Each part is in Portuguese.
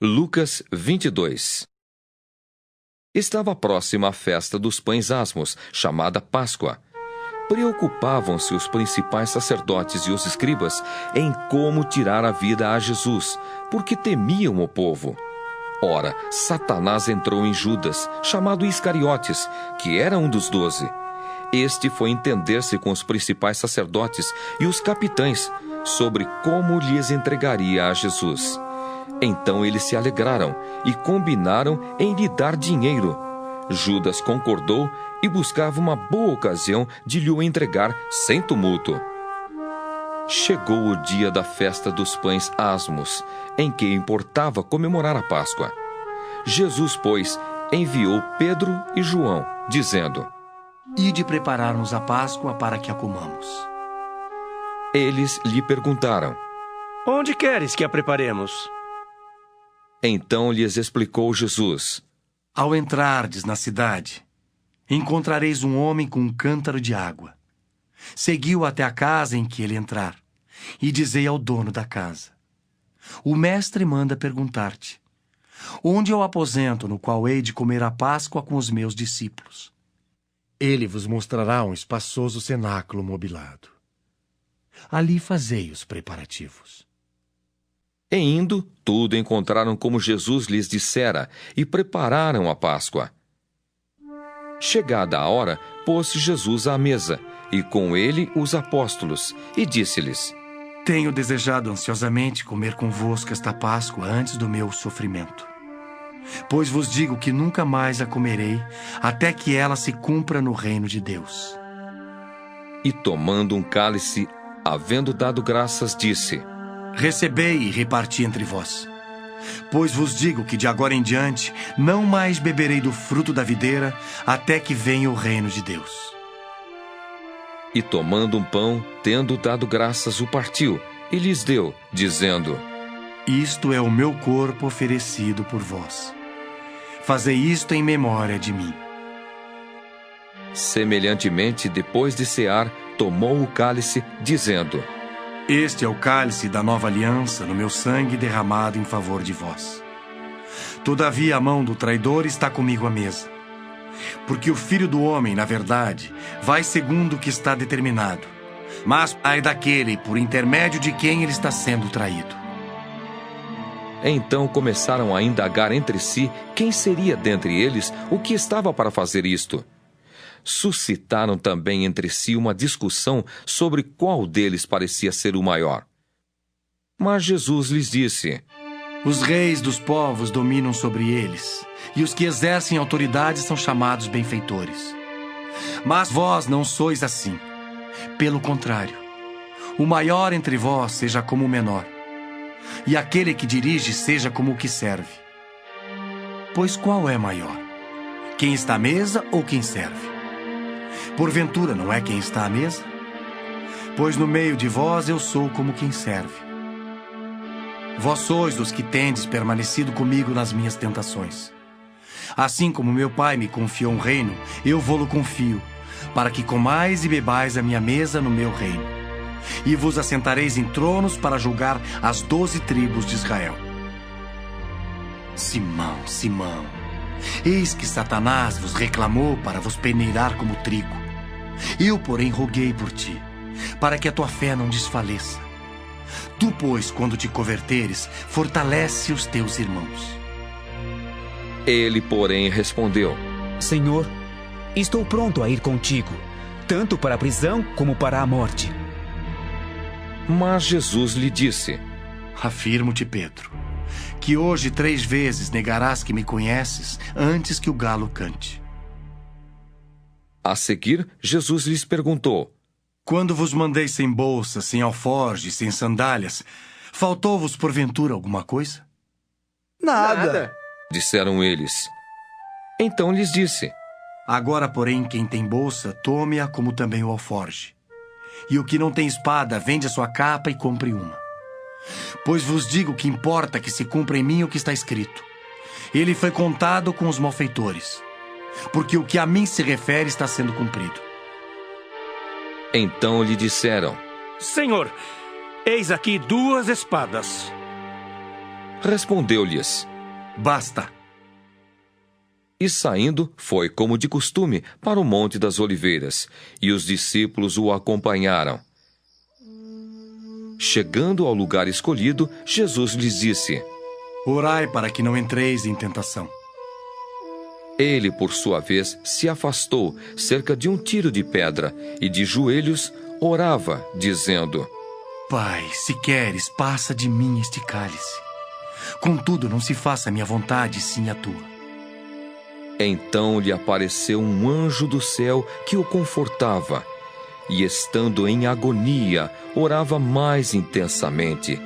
Lucas 22. Estava próxima a festa dos pães asmos, chamada Páscoa. Preocupavam-se os principais sacerdotes e os escribas em como tirar a vida a Jesus, porque temiam o povo. Ora, Satanás entrou em Judas, chamado Iscariotes, que era um dos 12. Este foi entender-se com os principais sacerdotes e os capitães sobre como lhes entregaria a Jesus. Então eles se alegraram e combinaram em lhe dar dinheiro. Judas concordou e buscava uma boa ocasião de lhe o entregar sem tumulto. Chegou o dia da festa dos pães asmos, em que importava comemorar a Páscoa. Jesus, pois, enviou Pedro e João, dizendo: Ide preparar-nos a Páscoa para que a comamos. Eles lhe perguntaram: Onde queres que a preparemos? Então lhes explicou Jesus: Ao entrardes na cidade, encontrareis um homem com um cântaro de água. Segui-o até a casa em que ele entrar, e dizei ao dono da casa: O mestre manda perguntar-te: Onde é o aposento no qual hei de comer a Páscoa com os meus discípulos? Ele vos mostrará um espaçoso cenáculo mobilado. Ali fazei os preparativos. E indo, tudo encontraram como Jesus lhes dissera, e prepararam a Páscoa. Chegada a hora, pôs-se Jesus à mesa, e com ele os apóstolos, e disse-lhes: Tenho desejado ansiosamente comer convosco esta Páscoa antes do meu sofrimento. Pois vos digo que nunca mais a comerei, até que ela se cumpra no reino de Deus. E tomando um cálice, havendo dado graças, disse: Recebei e reparti entre vós. Pois vos digo que de agora em diante não mais beberei do fruto da videira, até que venha o reino de Deus. E tomando um pão, tendo dado graças, o partiu, e lhes deu, dizendo: Isto é o meu corpo oferecido por vós. Fazei isto em memória de mim. Semelhantemente, depois de cear, tomou o cálice, dizendo: Este é o cálice da nova aliança no meu sangue derramado em favor de vós. Todavia a mão do traidor está comigo à mesa. Porque o Filho do Homem, na verdade, vai segundo o que está determinado. Mas ai daquele por intermédio de quem ele está sendo traído. Então começaram a indagar entre si quem seria dentre eles o que estava para fazer isto. Suscitaram também entre si uma discussão sobre qual deles parecia ser o maior. Mas Jesus lhes disse: Os reis dos povos dominam sobre eles, e os que exercem autoridade são chamados benfeitores. Mas vós não sois assim. Pelo contrário, o maior entre vós seja como o menor, e aquele que dirige seja como o que serve. Pois qual é maior? Quem está à mesa ou quem serve? Porventura não é quem está à mesa? Pois no meio de vós eu sou como quem serve. Vós sois os que tendes permanecido comigo nas minhas tentações. Assim como meu Pai me confiou um reino, eu vô-lo confio, para que comais e bebais a minha mesa no meu reino. E vos assentareis em tronos para julgar as 12 tribos de Israel. Simão, Simão, eis que Satanás vos reclamou para vos peneirar como trigo. Eu, porém, roguei por ti, para que a tua fé não desfaleça. Tu, pois, quando te converteres, fortalece os teus irmãos. Ele, porém, respondeu: Senhor, estou pronto a ir contigo, tanto para a prisão como para a morte. Mas Jesus lhe disse: Afirmo-te, Pedro, que hoje 3 vezes negarás que me conheces antes que o galo cante. A seguir, Jesus lhes perguntou: Quando vos mandei sem bolsa, sem alforje, sem sandálias, faltou-vos porventura alguma coisa? Nada, disseram eles. Então lhes disse: Agora, porém, quem tem bolsa, tome-a como também o alforje. E o que não tem espada, vende a sua capa e compre uma. Pois vos digo que importa que se cumpra em mim o que está escrito. Ele foi contado com os malfeitores, porque o que a mim se refere está sendo cumprido. Então lhe disseram: Senhor, eis aqui 2 espadas. Respondeu-lhes: Basta! E saindo, foi como de costume para o Monte das Oliveiras, e os discípulos o acompanharam. Chegando ao lugar escolhido, Jesus lhes disse: Orai para que não entreis em tentação. Ele, por sua vez, se afastou cerca de um tiro de pedra e de joelhos orava, dizendo: Pai, se queres, passa de mim este cálice. Contudo, não se faça a minha vontade, sim a tua. Então lhe apareceu um anjo do céu que o confortava, e estando em agonia, orava mais intensamente.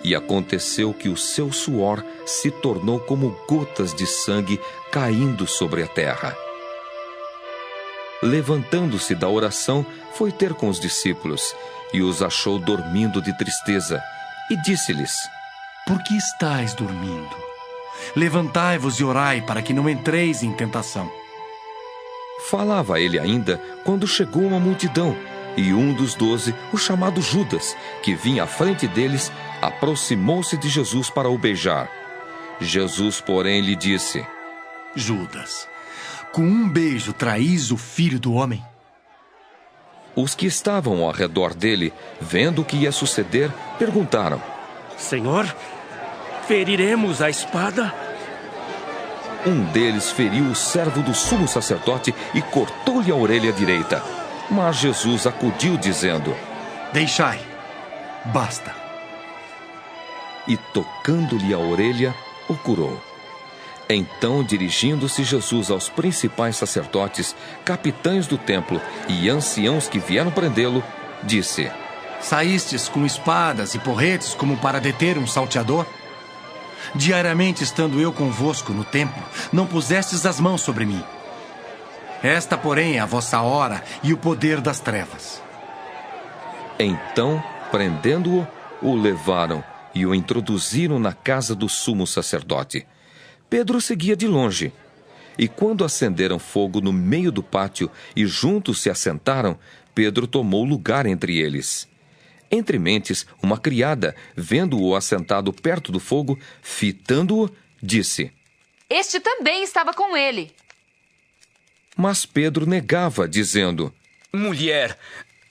E aconteceu que o seu suor se tornou como gotas de sangue caindo sobre a terra. Levantando-se da oração, foi ter com os discípulos, e os achou dormindo de tristeza, e disse-lhes: Por que estáis dormindo? Levantai-vos e orai para que não entreis em tentação. Falava ele ainda quando chegou uma multidão, e um dos 12, o chamado Judas, que vinha à frente deles, aproximou-se de Jesus para o beijar. Jesus, porém, lhe disse: Judas, com um beijo traís o Filho do Homem? Os que estavam ao redor dele, vendo o que ia suceder, perguntaram: Senhor, feriremos a espada? Um deles feriu o servo do sumo sacerdote e cortou-lhe a orelha direita. Mas Jesus acudiu, dizendo: Deixai, basta. E tocando-lhe a orelha, o curou. Então, dirigindo-se Jesus aos principais sacerdotes, capitães do templo e anciãos que vieram prendê-lo, disse: Saístes com espadas e porretes como para deter um salteador? Diariamente estando eu convosco no templo, não pusestes as mãos sobre mim. Esta, porém, é a vossa hora e o poder das trevas. Então, prendendo-o, o levaram e o introduziram na casa do sumo sacerdote. Pedro seguia de longe. E quando acenderam fogo no meio do pátio e juntos se assentaram, Pedro tomou lugar entre eles. Entre mentes, uma criada, vendo-o assentado perto do fogo, fitando-o, disse: Este também estava com ele. Mas Pedro negava, dizendo: Mulher,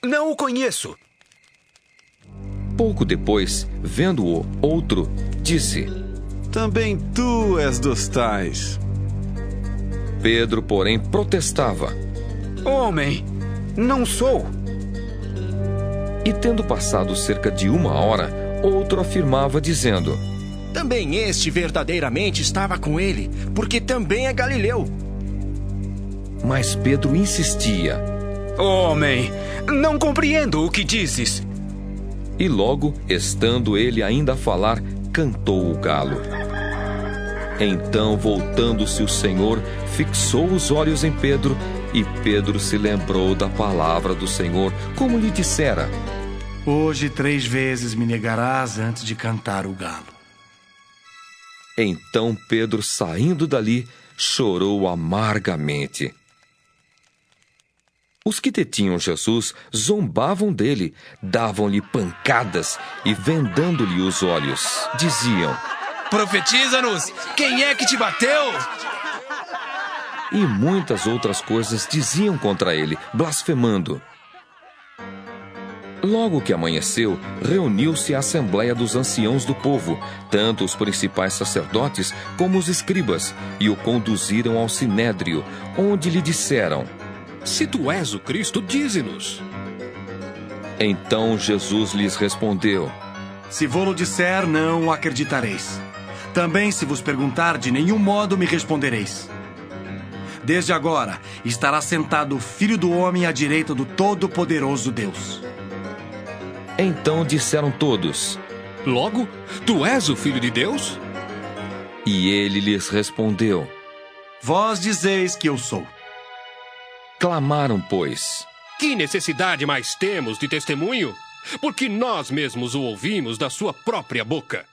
não o conheço. Pouco depois, vendo-o outro, disse: Também tu és dos tais. Pedro, porém, protestava. Homem, não sou. E tendo passado cerca de 1 hora, outro afirmava, dizendo: Também este verdadeiramente estava com ele, porque também é galileu. Mas Pedro insistia. Homem, não compreendo o que dizes. E logo, estando ele ainda a falar, cantou o galo. Então, voltando-se o Senhor, fixou os olhos em Pedro, e Pedro se lembrou da palavra do Senhor, como lhe dissera: Hoje 3 vezes me negarás antes de cantar o galo. Então Pedro, saindo dali, chorou amargamente. Os que detinham Jesus zombavam dele, davam-lhe pancadas e, vendando-lhe os olhos, diziam: Profetiza-nos! Quem é que te bateu? E muitas outras coisas diziam contra ele, blasfemando. Logo que amanheceu, reuniu-se a assembleia dos anciãos do povo, tanto os principais sacerdotes como os escribas, e o conduziram ao sinédrio, onde lhe disseram: Se tu és o Cristo, dize-nos. Então Jesus lhes respondeu: Se vô-lo disser, não o acreditareis. Também, se vos perguntar, de nenhum modo me respondereis. Desde agora estará sentado o Filho do Homem à direita do Todo-Poderoso Deus. Então disseram todos: Logo, tu és o Filho de Deus? E ele lhes respondeu: Vós dizeis que eu sou. Clamaram, pois: Que necessidade mais temos de testemunho? Porque nós mesmos o ouvimos da sua própria boca.